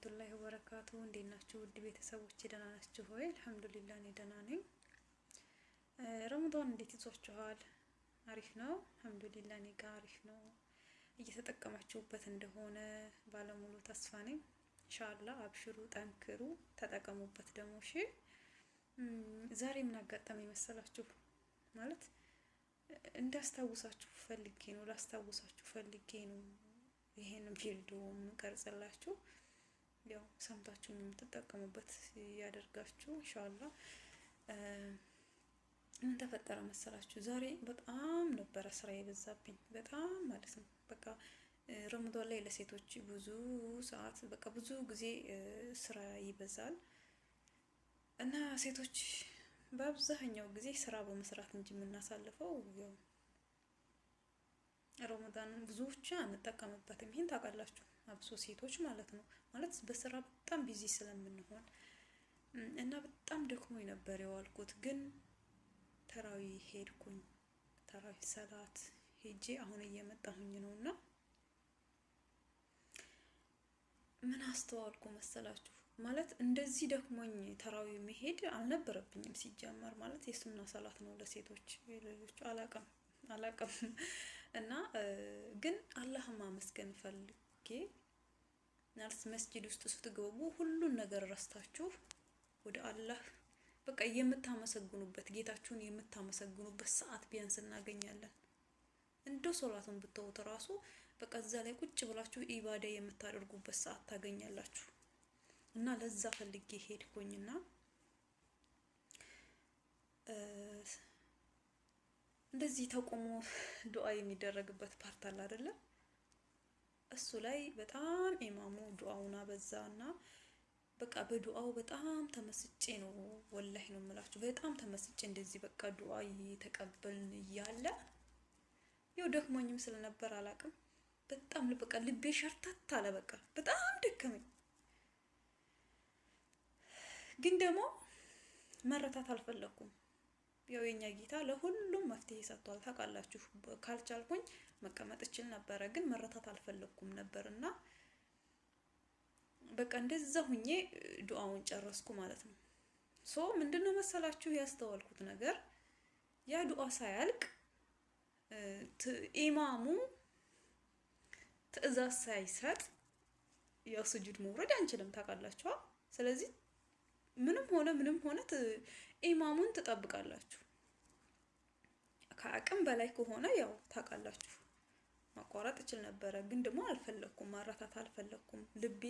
ወራህመቱላሂ ወበረካቱ እንዴት ናችሁ ውድ ቤተሰቦቼ ደህና ናችሁ ሆይ አልহামዱሊላህ እኔ ደህና ነኝ ረመዳን እንዴት ይዟችኋል አሪፍ ነው አልহামዱሊላህ እኔ ጋር አሪፍ ነው እየተጠቀማችሁበት እንደሆነ ባለሙሉ ተስፋ ነኝ ኢንሻአላህ አብሽሩ ጠንክሩ ተጠቀሙበት ደግሞ እሺ ዛሬ ምን አጋጠመኝ መሰላችሁ ማለት እንዳስታውሳችሁ ፈልጌ ነው ላስታውሳችሁ ፈልጌ ነው ይሄን ቪዲዮ ምቀርጽላችሁ ያው ሰምታችሁ የምትጠቀሙበት ያደርጋችሁ ኢንሻአላህ ምን ተፈጠረ መሰላችሁ ዛሬ በጣም ነበር ስራ የበዛብኝ በጣም ማለት ነው በቃ ረመዳን ላይ ለሴቶች ብዙ ሰዓት በቃ ብዙ ጊዜ ስራ ይበዛል እና ሴቶች በአብዛኛው ጊዜ ስራ በመስራት እንጂ የምናሳልፈው ያው ረመዳን ብዙዎች አንጠቀምበትም ይሄን ታውቃላችሁ አብሶ ሴቶች ማለት ነው ማለት በስራ በጣም ቢዚ ስለምንሆን እና በጣም ደክሞኝ ነበር የዋልኩት ግን ተራዊ ሄድኩኝ ተራዊ ሰላት ሄጄ አሁን እየመጣሁኝ ነውና ምን አስተዋልኩ መሰላችሁ ማለት እንደዚህ ደክሞኝ ተራዊ መሄድ አልነበረብኝም ሲጀመር ማለት የሱና ሰላት ነው ለሴቶች ለሌሎች አላቀም እና ግን አላህን ማመስገን ፈልጌ ናርስ መስጂድ ውስጥ ስትገቡ ሁሉን ነገር ረስታችሁ ወደ አላህ በቃ የምታመሰግኑበት ጌታችሁን የምታመሰግኑበት ሰዓት ቢያንስ እናገኛለን እንደው ሶላቱን ብትተውት ራሱ በቃ እዛ ላይ ቁጭ ብላችሁ ኢባዳ የምታደርጉበት ሰዓት ታገኛላችሁ እና ለዛ ፈልጌ ሄድኩኝና እንደዚህ ተቆሞ ዱዓ የሚደረግበት ፓርት አለ አይደለ እሱ ላይ በጣም ኢማሙ ዱዓውና በዛና በቃ በዱዓው በጣም ተመስጬ ነው ወላሂ ነው የምላችሁ በጣም ተመስጬ እንደዚህ በቃ ዱዓ እየተቀበልን እያለ ያው ደክሞኝም ስለነበር አላቅም በጣም በቃ ልቤ ሸርተት አለ በቃ በጣም ደከመኝ ግን ደግሞ መረታት አልፈለኩም ያው የኛ ጌታ ለሁሉም መፍትሄ ሰጥቷል ታውቃላችሁ ካልቻልኩኝ መቀመጥ እችል ነበር ግን መረታት አልፈለኩም ነበርና በቃ እንደዛ ሁኜ ዱዓውን ጨረስኩ ማለት ነው ሶ ምንድነው መሰላችሁ ያስተዋልኩት ነገር ያ ዱዓ ሳያልቅ ኢማሙ ትእዛዝ ሳይሰጥ ያው ስጁድ መውረድ አንችልም ታውቃላችሁ ስለዚህ ምንም ሆነ ኢማሙን ተጠብቃላችሁ ከአቅም በላይ ከሆነ ያው ታውቃላችሁ ማቋረጥ እችል ነበር ግን ደግሞ አልፈለኩም ማራታት አልፈለኩም ልቤ